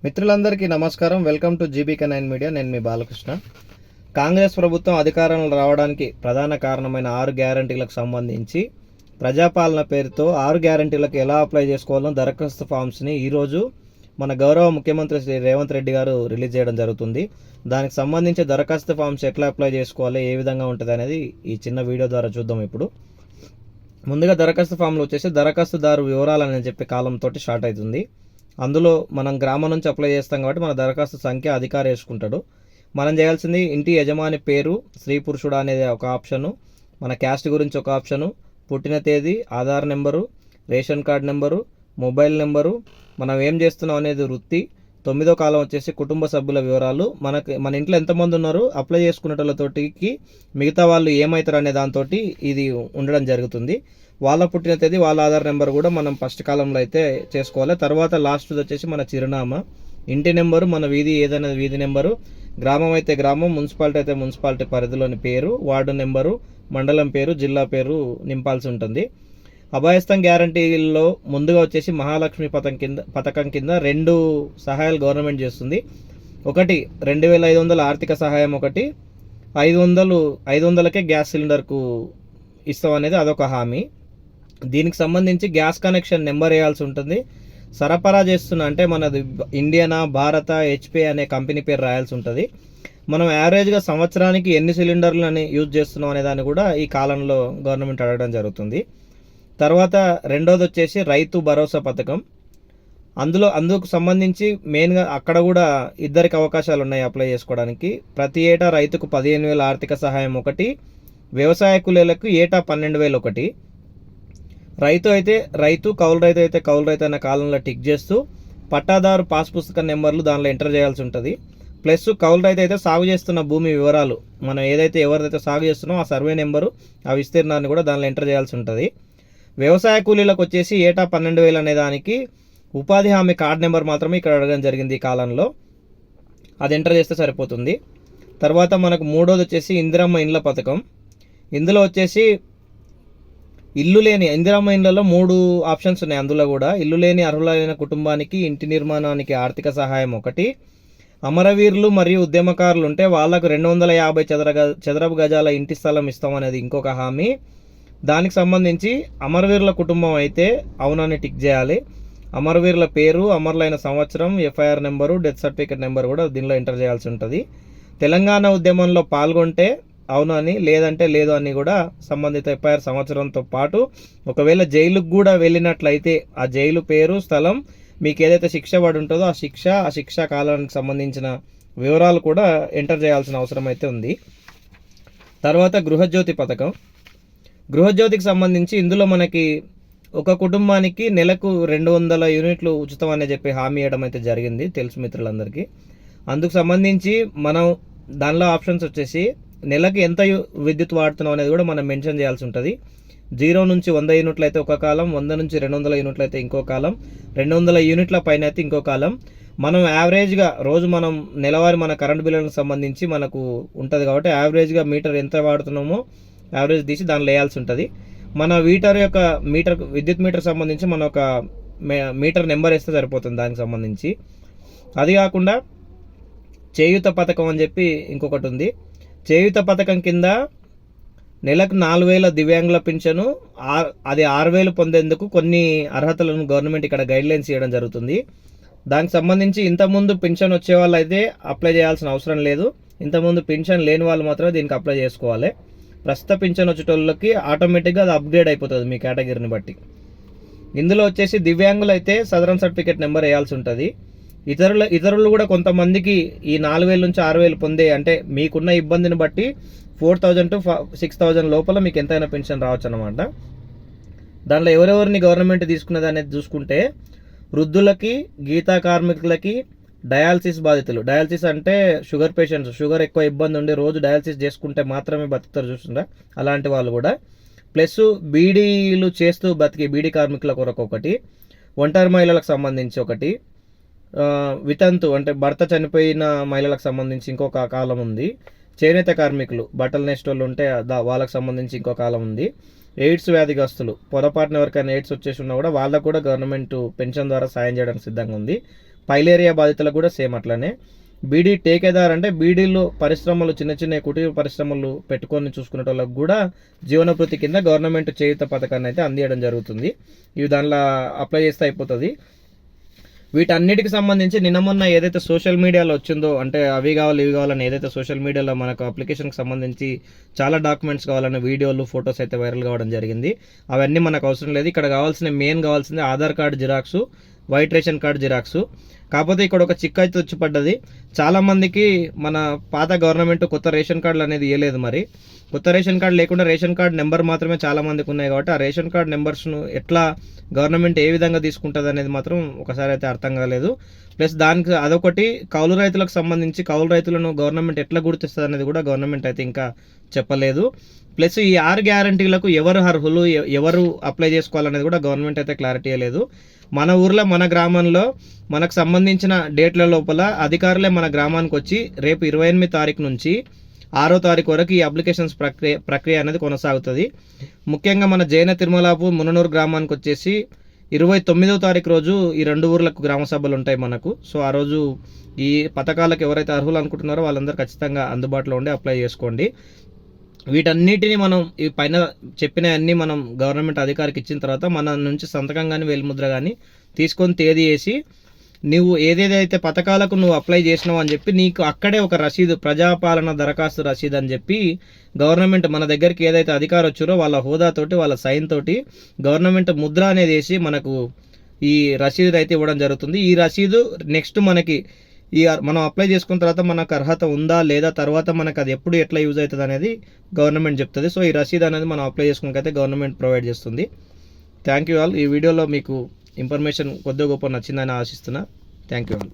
మిత్రులందరికీ నమస్కారం. Welcome to GBK nine media. నేను మీ బాలకృష్ణ. కాంగ్రెస్ ప్రభుత్వం అధికారంలో రావడానికి ప్రధాన కారణమైన 6 గ్యారంటీలకు సంబంధించి ప్రజాపాలన పేరుతో 6 గ్యారంటీలకు ఎలా అప్లై చేసుకోవాలో దరఖాస్తు ఫామ్స్ని ఈరోజు మన గౌరవ ముఖ్యమంత్రి శ్రీ రేవంత్ రెడ్డి గారు రిలీజ్ చేయడం జరుగుతుంది. దానికి సంబంధించి దరఖాస్తు ఫామ్స్ ఎట్లా అప్లై చేసుకోవాలి, ఏ విధంగా ఉంటుంది అనేది ఈ చిన్న వీడియో ద్వారా చూద్దాం. ఇప్పుడు ముందుగా దరఖాస్తు ఫామ్లో వచ్చేసి దరఖాస్తుదారు వివరాలు అని చెప్పి కాలంతో స్టార్ట్ అవుతుంది. అందులో మనం గ్రామం నుంచి అప్లై చేస్తాం కాబట్టి మన దరఖాస్తు సంఖ్య అధికారి వేసుకుంటాడు. మనం చేయాల్సింది ఇంటి యజమాని పేరు, స్త్రీ పురుషుడు అనేది ఒక ఆప్షను, మన క్యాస్ట్ గురించి ఒక ఆప్షను, పుట్టిన తేదీ, Aadhaar number, ration card number, mobile number, మనం ఏం చేస్తున్నాం అనేది వృత్తి, 9వ కాలం వచ్చేసి కుటుంబ సభ్యుల వివరాలు, మన ఇంట్లో ఎంతమంది ఉన్నారు, అప్లై చేసుకునేటోళ్ళతోటికి మిగతా వాళ్ళు ఏమవుతారు అనే దాంతో ఇది ఉండడం జరుగుతుంది. వాళ్ళ పుట్టిన తేదీ, వాళ్ళ ఆధార్ నెంబర్ కూడా మనం ఫస్ట్ కాలంలో అయితే చేసుకోవాలి. తర్వాత లాస్ట్ వచ్చేసి మన చిరునామా, ఇంటి నెంబరు, మన వీధి ఏదైనా వీధి నెంబరు, గ్రామం అయితే గ్రామం, మున్సిపాలిటీ అయితే మున్సిపాలిటీ పరిధిలోని పేరు, వార్డు నెంబరు, మండలం పేరు, జిల్లా పేరు నింపాల్సి ఉంటుంది. అభయస్థం గ్యారంటీల్లో ముందుగా వచ్చేసి మహాలక్ష్మి పథకం కింద 2 సహాయాలు గవర్నమెంట్ చేస్తుంది. ఒకటి 2500 ఆర్థిక సహాయం, ఒకటి 500కే గ్యాస్ సిలిండర్కు ఇస్తాం అనేది అదొక హామీ. దీనికి సంబంధించి గ్యాస్ కనెక్షన్ నెంబర్ వేయాల్సి ఉంటుంది. సరఫరా చేస్తున్న అంటే మనది ఇండియనా, భారత, హెచ్పి అనే కంపెనీ పేరు రాయాల్సి ఉంటుంది. మనం యావరేజ్గా సంవత్సరానికి ఎన్ని సిలిండర్లని యూజ్ చేస్తున్నాం అనే దాన్ని కూడా ఈ కాలంలో గవర్నమెంట్ అడగడం జరుగుతుంది. తర్వాత రెండోది వచ్చేసి రైతు భరోసా పథకం. అందుకు సంబంధించి మెయిన్గా అక్కడ కూడా ఇద్దరికి అవకాశాలు ఉన్నాయి అప్లై చేసుకోవడానికి. ప్రతి ఏటా రైతుకు 15,000 ఆర్థిక సహాయం ఒకటి, వ్యవసాయ కూలీలకు ఏటా 12,000 ఒకటి. కౌలు రైతు అయితే కౌలు రైతు అనే కాలంలో టిక్ చేస్తూ పట్టాదారు పాస్ పుస్తకం నెంబర్లు దానిలో ఎంటర్ చేయాల్సి ఉంటుంది. ప్లస్ కౌలు రైతు అయితే సాగు చేస్తున్న భూమి వివరాలు, మనం ఎవరైతే సాగు చేస్తున్నామో ఆ సర్వే నెంబరు, ఆ విస్తీర్ణాన్ని కూడా దానిలో ఎంటర్ చేయాల్సి ఉంటుంది. వ్యవసాయ కూలీలకు వచ్చేసి ఏటా 12,000 అనే దానికి ఉపాధి హామీ కార్డ్ నెంబర్ మాత్రమే ఇక్కడ అడగడం జరిగింది ఈ కాలంలో, అది ఎంటర్ చేస్తే సరిపోతుంది. తర్వాత మనకు మూడోది వచ్చేసి ఇందిరమ్మ ఇండ్ల పథకం. ఇందులో వచ్చేసి ఇల్లు లేని ఇందిరమ్మ ఇండ్లలో 3 ఆప్షన్స్ ఉన్నాయి. అందులో కూడా ఇల్లు లేని అర్హులైన కుటుంబానికి ఇంటి నిర్మాణానికి ఆర్థిక సహాయం ఒకటి, అమరవీరులు మరియు ఉద్యమకారులు ఉంటే వాళ్లకు 250 చదరపు గజాల ఇంటి స్థలం ఇస్తాం అనేది ఇంకొక హామీ. దానికి సంబంధించి అమరవీరుల కుటుంబం అయితే అవునని టిక్ చేయాలి. అమరవీరుల పేరు, అమరులైన సంవత్సరం, FIR number, death certificate number కూడా దీనిలో ఎంటర్ చేయాల్సి ఉంటుంది. తెలంగాణ ఉద్యమంలో పాల్గొంటే అవును అని, లేదంటే లేదు అని కూడా సంబంధిత ఎఫ్ఐఆర్ సంవత్సరంతో పాటు ఒకవేళ జైలుకు కూడా వెళ్ళినట్లయితే ఆ జైలు పేరు, స్థలం, మీకు ఏదైతే శిక్ష పడి ఉంటుందో ఆ శిక్ష కాలానికి సంబంధించిన వివరాలు కూడా ఎంటర్ చేయాల్సిన అవసరం అయితే ఉంది. తర్వాత గృహజ్యోతి పథకం. గృహజ్యోతికి సంబంధించి ఇందులో మనకి ఒక కుటుంబానికి నెలకు 200 యూనిట్లు ఉచితం అని చెప్పి హామీ ఇవ్వడం అయితే జరిగింది, తెలుసు మిత్రులందరికీ. అందుకు సంబంధించి మనం దానిలో ఆప్షన్స్ వచ్చేసి నెలకి ఎంత విద్యుత్ వాడుతున్నాం అనేది కూడా మనం మెన్షన్ చేయాల్సి ఉంటుంది. 0 నుంచి 100 యూనిట్లు అయితే ఒక కాలం, 100 నుంచి 200 యూనిట్లు అయితే ఇంకో కాలం, 200 యూనిట్ల పైన అయితే ఇంకో కాలం. మనం యావరేజ్గా రోజు మనం నెలవారీ మన కరెంట్ బిల్లులకు సంబంధించి మనకు ఉంటుంది కాబట్టి యావరేజ్గా మీటర్ ఎంత వాడుతున్నామో యావరేజ్ తీసి దానిలో వేయాల్సి ఉంటుంది. మన విద్యుత్ మీటర్ సంబంధించి మన ఒక మీటర్ నెంబర్ వేస్తే సరిపోతుంది దానికి సంబంధించి. అది కాకుండా చేయూత పథకం అని చెప్పి ఇంకొకటి ఉంది. చేయూత పథకం కింద నెలకు 4,000 దివ్యాంగుల పింఛను, అది 6,000 పొందేందుకు కొన్ని అర్హతలను గవర్నమెంట్ ఇక్కడ గైడ్లైన్స్ ఇవ్వడం జరుగుతుంది. దానికి సంబంధించి ఇంతకుముందు పింఛన్ వచ్చే వాళ్ళు అయితే అప్లై చేయాల్సిన అవసరం లేదు. ఇంతకుముందు పింఛన్ లేని వాళ్ళు మాత్రమే దీనికి అప్లై చేసుకోవాలి. ప్రస్తుత పింఛన్ వచ్చేటోళ్ళకి ఆటోమేటిక్గా అది అప్గ్రేడ్ అయిపోతుంది మీ కేటగిరీని బట్టి. ఇందులో వచ్చేసి దివ్యాంగులు అయితే సదరన్ సర్టిఫికేట్ నెంబర్ వేయాల్సి ఉంటుంది. ఇతరులు కూడా కొంతమందికి ఈ 4,000 నుంచి 6,000 పొందే, అంటే మీకున్న ఇబ్బందిని బట్టి 4,000 to 6,000 లోపల మీకు ఎంతైనా పెన్షన్ రావచ్చు అన్నమాట. దాంట్లో ఎవరెవరిని గవర్నమెంట్ తీసుకున్నది అనేది చూసుకుంటే వృద్ధులకి, గీతా కార్మికులకి, డయాలసిస్ బాధితులు, డయాలసిస్ అంటే షుగర్ పేషెంట్స్, షుగర్ ఎక్కువ ఇబ్బంది ఉండి రోజు డయాలసిస్ చేసుకుంటే మాత్రమే బతుకుతారు చూస్తుందా, అలాంటి వాళ్ళు కూడా. ప్లస్ బీడీలు చేస్తూ బతికి బీడీ కార్మికుల కొరకు ఒకటి, ఒంటరి మహిళలకు సంబంధించి ఒకటి, వితంతు అంటే భర్త చనిపోయిన మహిళలకు సంబంధించి ఇంకొక కాలం ఉంది, చేనేత కార్మికులు, బట్టలు నేస్టోళ్ళు ఉంటే వాళ్ళకి సంబంధించి ఇంకో కాలం ఉంది, ఎయిడ్స్ వ్యాధిగ్రస్తులు, పొరపాటున ఎవరికైనా ఎయిడ్స్ వచ్చేసి ఉన్నా కూడా వాళ్ళకు కూడా గవర్నమెంట్ పెన్షన్ ద్వారా సాయం చేయడానికి సిద్ధంగా ఉంది. పైలేరియా బాధితులకు కూడా సేమ్ అట్లనే. బీడీ టేకేదార్ అంటే బీడీలు పరిశ్రమలు, చిన్న చిన్న కుటీర పరిశ్రమలు పెట్టుకొని చూసుకునే వాళ్ళకు కూడా జీవనభృతి కింద గవర్నమెంట్ చేయూత పథకాన్ని అయితే అందియడం జరుగుతుంది. ఇవి దానిలో అప్లై చేస్తే అయిపోతుంది. వీటన్నిటికి సంబంధించి నిన్న మొన్న ఏదైతే సోషల్ మీడియాలో వచ్చిందో, అంటే అవి కావాలి ఇవి కావాలని ఏదైతే సోషల్ మీడియాలో మనకు అప్లికేషన్కి సంబంధించి చాలా డాక్యుమెంట్స్ కావాలని వీడియోలు, ఫొటోస్ అయితే వైరల్ కావడం జరిగింది. అవన్నీ మనకు అవసరం లేదు. ఇక్కడ కావాల్సింది Aadhaar card xerox, white ration card xerox. కాకపోతే ఇక్కడ ఒక చిక్కు అయితే వచ్చి పడ్డది. చాలామందికి మన పాత గవర్నమెంట్ కొత్త రేషన్ కార్డులు అనేది ఇవ్వలేదు. మరి కొత్త రేషన్ కార్డు లేకుండా రేషన్ కార్డు నెంబర్ మాత్రమే చాలామందికి ఉన్నాయి కాబట్టి ఆ రేషన్ కార్డు నెంబర్స్ను ఎట్లా గవర్నమెంట్ ఏ విధంగా తీసుకుంటుంది అనేది మాత్రం ఒకసారి అయితే అర్థం కాలేదు. ప్లస్ దానికి అదొకటి, కౌలు రైతులకు సంబంధించి కౌలు రైతులను గవర్నమెంట్ ఎట్లా గుర్తిస్తుంది అనేది కూడా గవర్నమెంట్ అయితే ఇంకా చెప్పలేదు. ప్లస్ ఈ 6 గ్యారంటీలకు ఎవరు అర్హులు, ఎవరు అప్లై చేసుకోవాలనేది కూడా గవర్నమెంట్ అయితే క్లారిటీ లేదు. మన ఊర్లో, మన గ్రామంలో మనకు సంబంధించిన డేట్ల లోపల అధికారులే మన గ్రామానికి వచ్చి రేపు 28 తారీఖు నుంచి 6వ తారీఖు వరకు ఈ అప్లికేషన్స్ ప్రక్రియ అనేది కొనసాగుతుంది. ముఖ్యంగా మన జైన తిరుమలాపూర్, ముననూరు గ్రామానికి వచ్చేసి 29వ తారీఖు రోజు ఈ 2 ఊర్లకు గ్రామ సభలు ఉంటాయి మనకు. సో ఆ రోజు ఈ పథకాలకు ఎవరైతే అర్హులు అనుకుంటున్నారో వాళ్ళందరూ ఖచ్చితంగా అందుబాటులో ఉండి అప్లై చేసుకోండి. వీటన్నిటిని మనం ఈ పైన చెప్పిన అన్నీ మనం గవర్నమెంట్ అధికారికి ఇచ్చిన తర్వాత మన నుంచి సంతకం కానీ వేలిముద్ర కానీ తీసుకొని తేదీ వేసి నువ్వు ఏదేదైతే పథకాలకు నువ్వు అప్లై చేసినావు అని చెప్పి నీకు అక్కడే ఒక రసీదు, ప్రజాపాలన దరఖాస్తు రసీదు అని చెప్పి గవర్నమెంట్ మన దగ్గరికి ఏదైతే అధికారం వచ్చారో వాళ్ళ హోదాతోటి, వాళ్ళ సైన్ తోటి గవర్నమెంట్ ముద్ర అనేది వేసి మనకు ఈ రసీదు అయితే ఇవ్వడం జరుగుతుంది. ఈ రసీదు నెక్స్ట్ మనకి మనం అప్లై చేసుకున్న తర్వాత మనకు అర్హత ఉందా లేదా, తర్వాత మనకు అది ఎప్పుడు ఎట్లా యూజ్ అవుతుంది అనేది గవర్నమెంట్ చెప్తుంది. సో ఈ రసీదు అనేది మనం అప్లై చేసుకున్నకైతే గవర్నమెంట్ ప్రొవైడ్ చేస్తుంది. Thank you all. ఈ వీడియోలో మీకు ఇన్ఫర్మేషన్ కొద్దిగా గొప్ప నచ్చిందని ఆశిస్తున్నా. Thank you all.